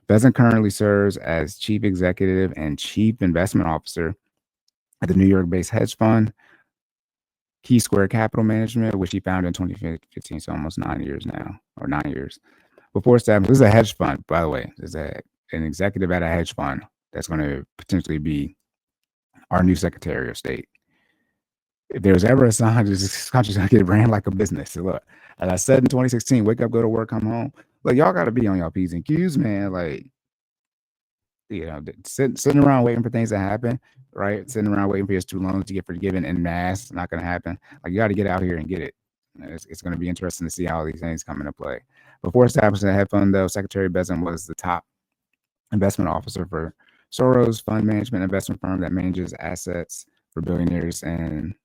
Bessent currently serves as chief executive and chief investment officer at the New York-based hedge fund Key Square Capital Management, which he founded in 2015, so almost 9 years now, or 9 years. Before establishing, this is a hedge fund, by the way. There's an executive at a hedge fund that's going to potentially be our new Secretary of State. If there's ever a sign this country's going to get ran like a business, so look, as I said in 2016, wake up, go to work, come home. Look, y'all got to be on y'all P's and Q's, man. Like, sitting around waiting for things to happen, right? Sitting around waiting for your student loans to get forgiven en masse, not going to happen. Like, you got to get out here and get it. It's going to be interesting to see how these things come into play. Before establishing the hedge fund, though, Secretary Bessent was the top investment officer for Soros Fund Management investment firm that manages assets for billionaires and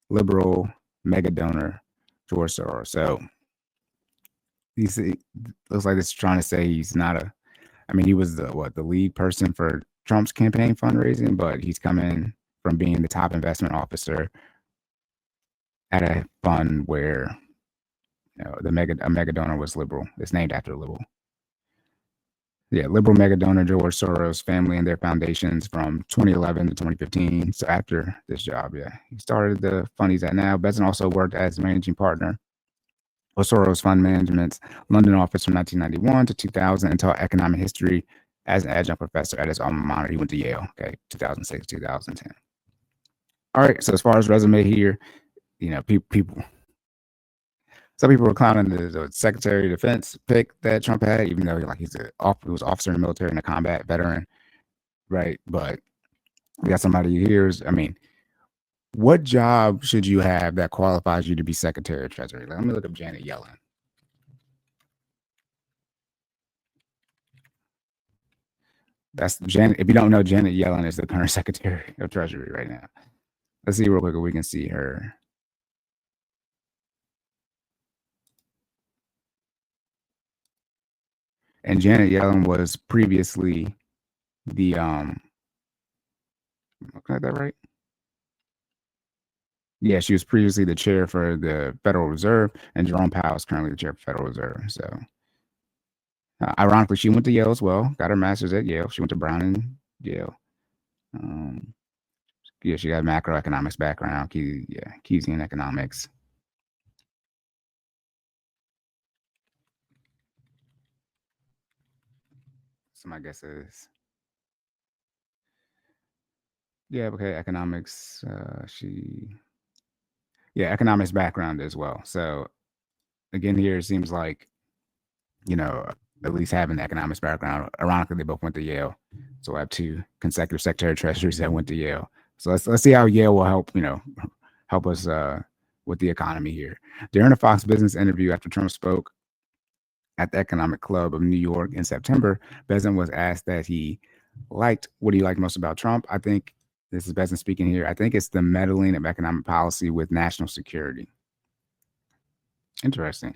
liberal mega donor George Soros. So he looks like it's trying to say he's not a. I mean, he was the lead person for Trump's campaign fundraising, but he's coming from being the top investment officer at a fund where a mega donor was liberal. It's named after a liberal. Yeah, liberal mega donor George Soros family and their foundations from 2011 to 2015. So after this job, he started the fund he's at now. Bessent also worked as managing partner of Soros Fund Management's London office from 1991 to 2000 and taught economic history as an adjunct professor at his alma mater. He went to Yale, 2006, 2010. All right, so as far as resume here, people. Some people were clowning the Secretary of Defense pick that Trump had, even though he was officer in the military and a combat veteran, right? But we got somebody here. I mean, what job should you have that qualifies you to be Secretary of Treasury? Let me look up Janet Yellen. That's Janet. If you don't know, Janet Yellen is the current Secretary of Treasury right now. Let's see real quick if we can see her. And Janet Yellen was previously the got that right? Yeah, she was previously the chair for the Federal Reserve, and Jerome Powell is currently the chair of the Federal Reserve. So, ironically, she went to Yale as well. Got her master's at Yale. She went to Brown and Yale. She got a macroeconomics background. Keynesian economics. So my guess is, economics. Economics background as well. So again, here it seems like, at least having the economics background. Ironically, they both went to Yale. So I have two consecutive Secretary of Treasuries that went to Yale. So let's see how Yale will help us with the economy here. During a Fox Business interview after Trump spoke at the Economic Club of New York in September, Bessent was asked what he liked most about Trump. I think, this is Bessent speaking here, I think it's the meddling of economic policy with national security. Interesting.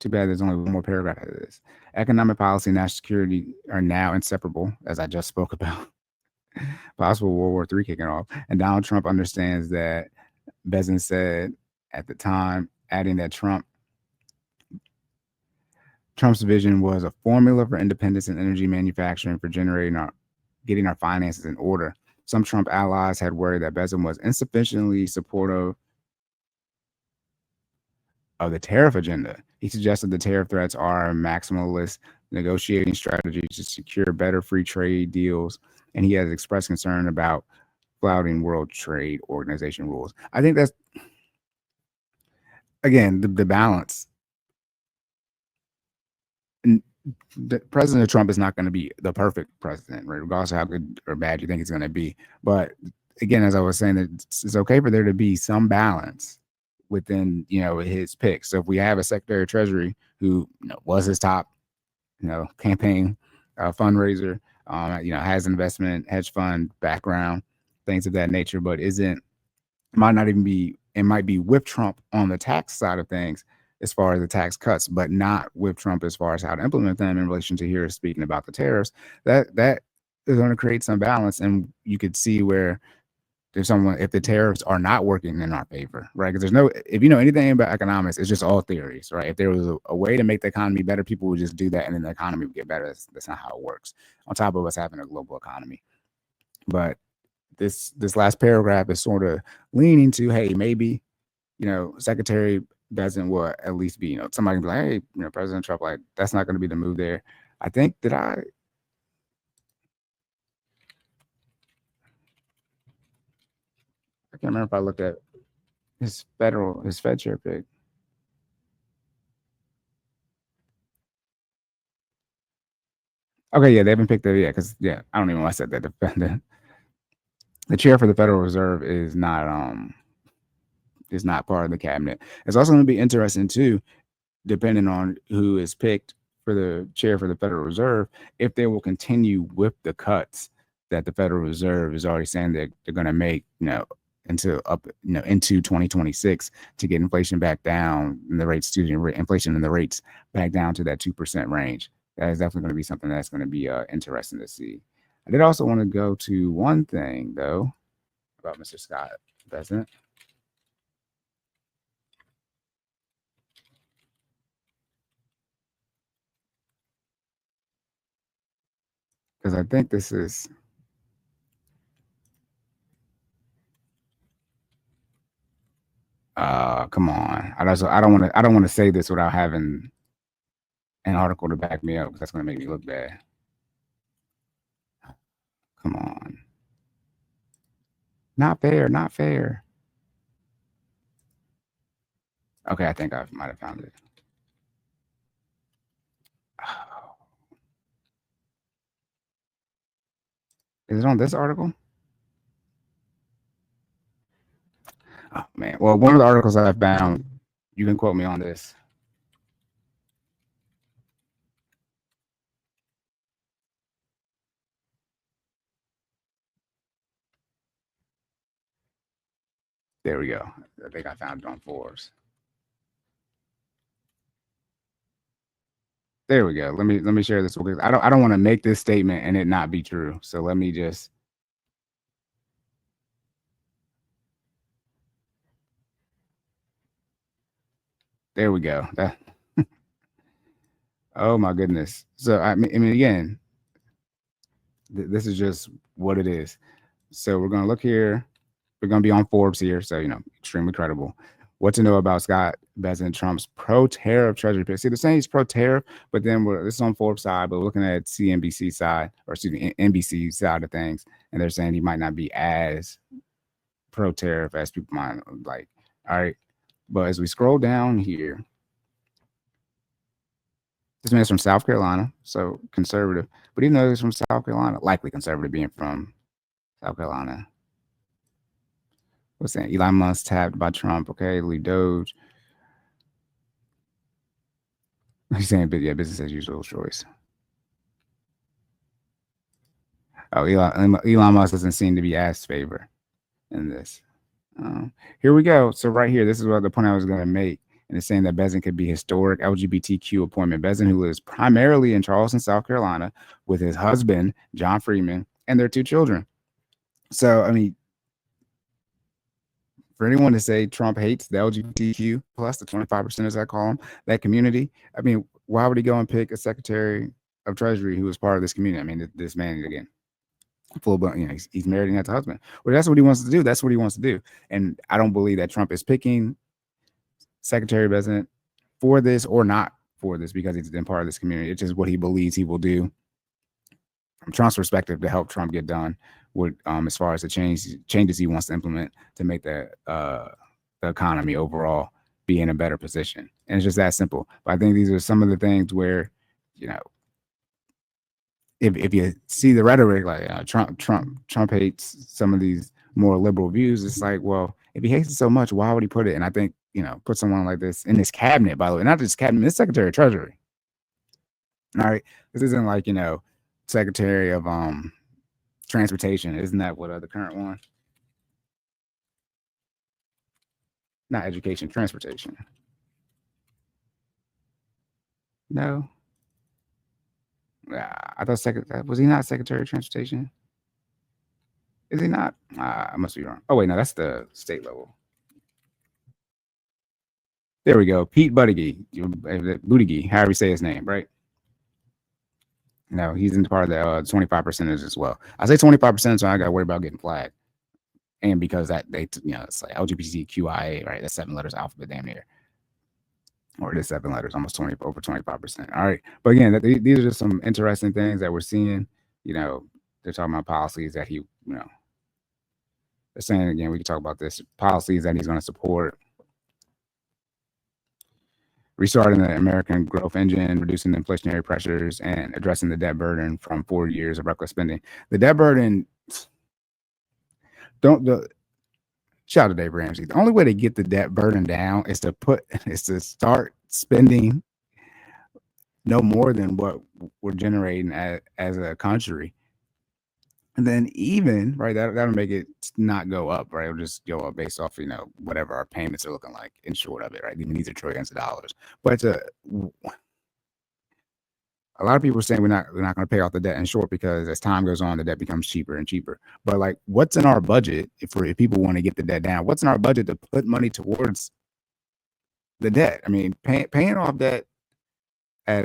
Too bad there's only one more paragraph of this. Economic policy and national security are now inseparable, as I just spoke about. Possible World War III kicking off. And Donald Trump understands that, Bessent said at the time, adding that Trump's vision was a formula for independence in energy manufacturing for getting our finances in order. Some Trump allies had worried that Bessent was insufficiently supportive of the tariff agenda. He suggested the tariff threats are a maximalist negotiating strategy to secure better free trade deals, and he has expressed concern about flouting World Trade Organization rules. I think that's, again, the balance. President Trump is not going to be the perfect president, right? Regardless of how good or bad you think it's going to be. But again, as I was saying, it's okay for there to be some balance within, his picks. So if we have a Secretary of Treasury who, was his top, campaign fundraiser, has investment, hedge fund background, things of that nature, but it might be with Trump on the tax side of things as far as the tax cuts, but not with Trump as far as how to implement them in relation to here speaking about the tariffs. That is going to create some balance, and you could see where if the tariffs are not working in our favor, right? Because there's no, if you know anything about economics, it's just all theories, right? If there was a way to make the economy better, people would just do that, and then the economy would get better. That's not how it works. On top of us having a global economy, but this last paragraph is sort of leaning to, hey, maybe Secretary doesn't will at least be, somebody can be like, hey, President Trump, like that's not going to be the move there. I think that I can't remember if I looked at his Fed chair pick. Okay, yeah, they haven't picked it yet because I don't even know why I said that. The chair for the Federal Reserve is not part of the cabinet. It's also going to be interesting too, depending on who is picked for the chair for the Federal Reserve, if they will continue with the cuts that the Federal Reserve is already saying that they're going to make, into 2026 to get inflation back down and the rates, inflation and the rates back down to that 2% range. That is definitely going to be something that's going to be interesting to see. I did also want to go to one thing though about Mr. Scott Bessent. Because I think this is come on. I don't want to say this without having an article to back me up because that's going to make me look bad. Come on. Not fair, not fair. Okay, I think I might have found it. Oh. Is it on this article? Oh man. Well, one of the articles I found, you can quote me on this. There we go. I think I found it on Forbes. There we go. Let me share this because I don't want to make this statement and it not be true. So let me just. There we go. That. Oh my goodness. So I mean again, this is just what it is. So we're gonna look here. We're gonna be on Forbes here. So extremely credible. What to know about Scott Bessent Trump's pro-tariff Treasury pick? See, they're saying he's pro-tariff, but then this is on Forbes side, but we're looking at CNBC side, or excuse me, NBC side of things, and they're saying he might not be as pro-tariff as people might like. All right, but as we scroll down here, this man's from South Carolina, so conservative. But even though he's from South Carolina, likely conservative being from South Carolina. What's that? Elon Musk tapped by Trump. Okay, leave Doge. He's saying, but yeah, business as usual choice. Oh, Elon Musk doesn't seem to be as favor in this. Here we go. So right here, this is what the point I was going to make. And it's saying that Bessent could be historic LGBTQ appointment. Bessent, who lives primarily in Charleston, South Carolina, with his husband, John Freeman, and their 2 children. So, I mean, for anyone to say Trump hates the LGBTQ plus the 25% as I call them, that community, I mean, why would he go and pick a Secretary of Treasury who is part of this community? I mean, this man, again, full blown, he's married and has a husband. Well, that's what he wants to do. That's what he wants to do. And I don't believe that Trump is picking Secretary Bessent for this or not for this because he's been part of this community. It's just what he believes he will do from Trump's perspective to help Trump get done with as far as the changes he wants to implement to make the economy overall be in a better position. And it's just that simple. But I think these are some of the things where, if you see the rhetoric, like Trump hates some of these more liberal views, it's like, well, if he hates it so much, why would he put it? And I think, put someone like this in his cabinet, by the way, not just cabinet, this Secretary of Treasury. All right. This isn't like, Secretary of Transportation. Isn't that what the current one? Not education, transportation. No. I thought was he not Secretary of Transportation? Is he not? I must be wrong. Oh wait, no, that's the state level. There we go. Pete Buttigieg, however you say his name, right? No, he's in part of the 25% as well. I say 25%, so I got to worry about getting flagged. And because that it's like LGBTQIA, right? That's 7 letters alphabet, damn near, or it is 7 letters, almost over 25%. All right, but again, these are just some interesting things that we're seeing. They're talking about policies that they're saying again. We can talk about this policies that he's going to support. Restarting the American growth engine, reducing the inflationary pressures, and addressing the debt burden from 4 years of reckless spending. The debt burden, shout out to Dave Ramsey. The only way to get the debt burden down is to start spending no more than what we're generating as a country. And then even, right, that'll make it not go up, right? It'll just go up based off, whatever our payments are looking like in short of it, right? Even these are trillions of dollars. But a lot of people are saying we're not going to pay off the debt in short because as time goes on, the debt becomes cheaper and cheaper. But like, what's in our budget if people want to get the debt down? What's in our budget to put money towards the debt? I mean, paying off debt at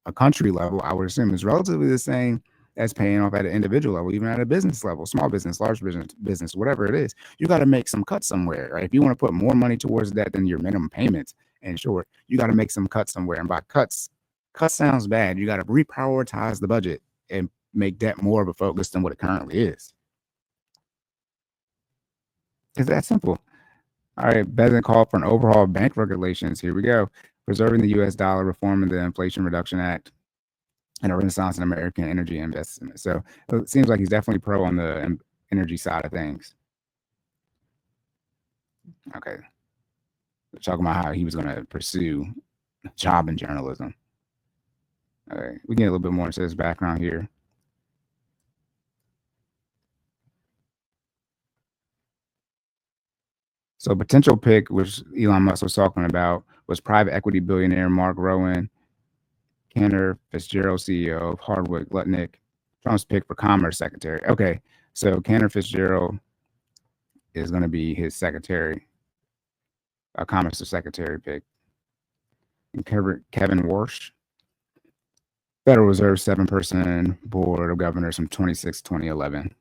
a country level, I would assume is relatively the same as paying off at an individual level, even at a business level, small business, large business, whatever it is. You got to make some cuts somewhere, right? If you want to put more money towards that than your minimum payments, in short, you got to make some cuts somewhere. And by cuts sounds bad. You got to reprioritize the budget and make debt more of a focus than what it currently is. It's that simple. All right, Bessent called for an overhaul of bank regulations. Here we go. Preserving the U.S. dollar, reforming the Inflation Reduction Act, and a renaissance in American energy investment. So it seems like he's definitely pro on the energy side of things. Okay. We're talking about how he was going to pursue a job in journalism. Okay. We get a little bit more into his background here. So potential pick, which Elon Musk was talking about, was private equity billionaire Mark Rowan, Cantor Fitzgerald, CEO of Hardwick Lutnick, Trump's pick for Commerce Secretary. Okay, so Cantor Fitzgerald is going to be his secretary, a Commerce Secretary pick. And Kevin Warsh, Federal Reserve 7-person board of governors from 2011.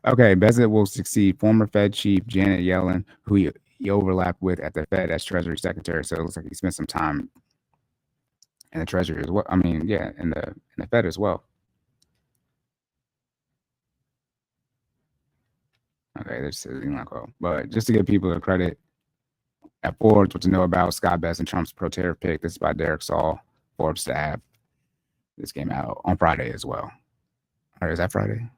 Okay, Bessent will succeed former Fed chief Janet Yellen, who he overlapped with at the Fed as Treasury Secretary. So it looks like he spent some time in the Treasury as well. I mean, yeah, in the Fed as well. Okay, this is not cool. But just to give people the credit, at Forbes, what to know about Scott Bessent, Trump's pro tariff pick. This is by Derek Saul, Forbes staff. This came out on Friday as well. All right, is that Friday?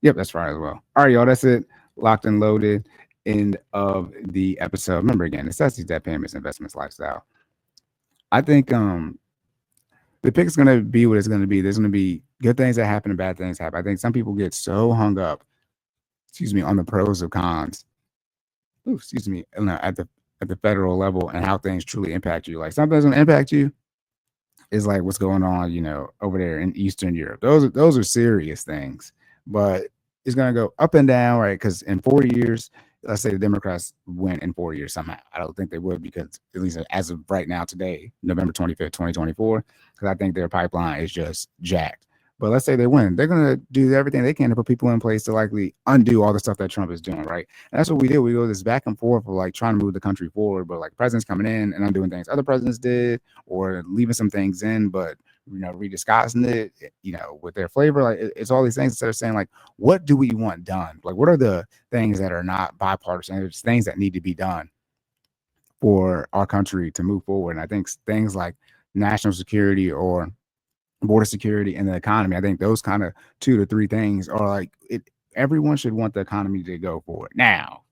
Yep, that's Friday as well. All right, y'all, that's it. Locked and loaded. End of the episode. Remember again, necessities, debt payments, investments, lifestyle. I think the pick is going to be what it's going to be. There's going to be good things that happen and bad things happen. I think some people get so hung up, on the pros and cons. At the federal level and how things truly impact you. Like something that's going to impact you is like what's going on, over there in Eastern Europe. Those are serious things, but it's going to go up and down, right? Because in 4 years, let's say the Democrats win in 4 years somehow. I don't think they would because at least as of right now today, November 25th, 2024, because I think their pipeline is just jacked. But let's say they win. They're going to do everything they can to put people in place to likely undo all the stuff that Trump is doing, right? And that's what we do. We go this back and forth of like trying to move the country forward, but like presidents coming in and undoing things other presidents did or leaving some things in, but, redisguising it, with their flavor. Like it's all these things instead of saying like, what do we want done? Like, what are the things that are not bipartisan? It's things that need to be done for our country to move forward. And I think things like national security or border security and the economy. I think those kind of 2 to 3 things are like it. Everyone should want the economy to go forward. Now,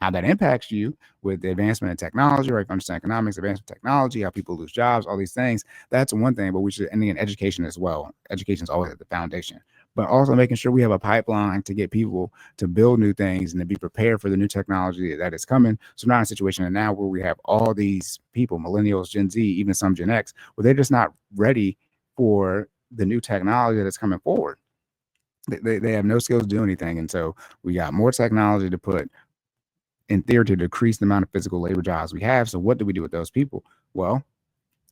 how that impacts you with the advancement in technology, right? If you understand economics, advancement in technology, how people lose jobs, all these things, that's one thing. But we should, and then education as well. Education is always at the foundation. But also making sure we have a pipeline to get people to build new things and to be prepared for the new technology that is coming. So we're not in a situation now where we have all these people, millennials, Gen Z, even some Gen X, where they're just not ready for the new technology that's coming forward. They have no skills to do anything. And so we got more technology to put in theory to decrease the amount of physical labor jobs we have. So what do we do with those people? Well,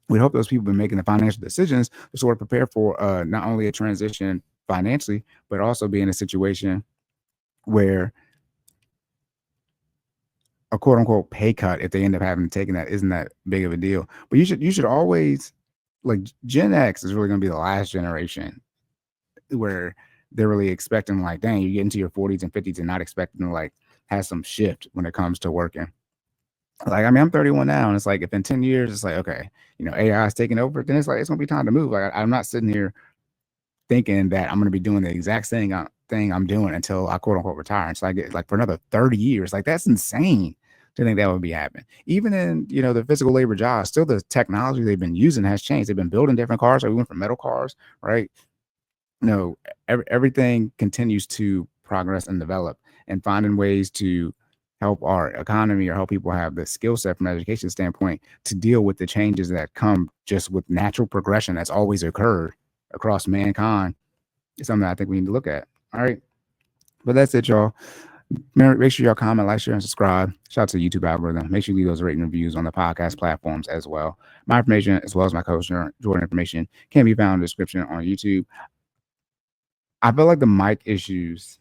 we hope those people have been making the financial decisions to sort of prepare for not only a transition financially, but also be in a situation where a quote unquote pay cut, if they end up having taken that, isn't that big of a deal. But you should always, like, Gen X is really going to be the last generation where they're really expecting, like, dang, you get into your 40s and 50s and not expecting to like have some shift when it comes to working. Like, I mean, I'm 31 now, and it's like if in 10 years it's like, okay, AI is taking over, then it's like it's gonna be time to move. Like, I'm not sitting here thinking that I'm gonna be doing the exact same thing I'm doing until I quote unquote retire. And so I get like for another 30 years. Like, that's insane to think that would be happening. Even in the physical labor jobs, still the technology they've been using has changed. They've been building different cars. So we went from metal cars, right? Everything continues to progress and develop, and finding ways to help our economy or help people have the skill set from an education standpoint to deal with the changes that come just with natural progression that's always occurred across mankind is something that I think we need to look at. All right. But that's it, y'all. Make sure y'all comment, like, share, and subscribe. Shout out to the YouTube algorithm. Make sure you leave those rating reviews on the podcast platforms as well. My information, as well as my coach Jordan information, can be found in the description on YouTube. I feel like the mic issues,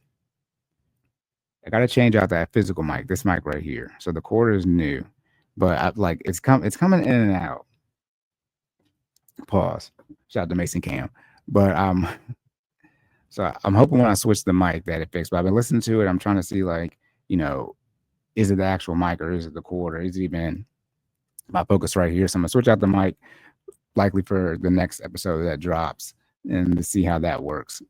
I got to change out that physical mic, this mic right here. So the cord is new, but it's coming in and out. Pause. Shout out to Mason Cam. But so I'm hoping when I switch the mic that it fixed. But I've been listening to it. I'm trying to see, like, is it the actual mic or is it the cord or is it even my focus right here? So I'm gonna switch out the mic likely for the next episode that drops and to see how that works.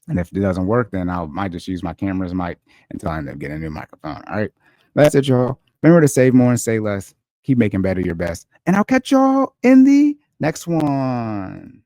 And if it doesn't work, then I might just use my camera's mic until I end up getting a new microphone. All right. That's it, y'all. Remember to save more and say less. Keep making better your best. And I'll catch y'all in the next one.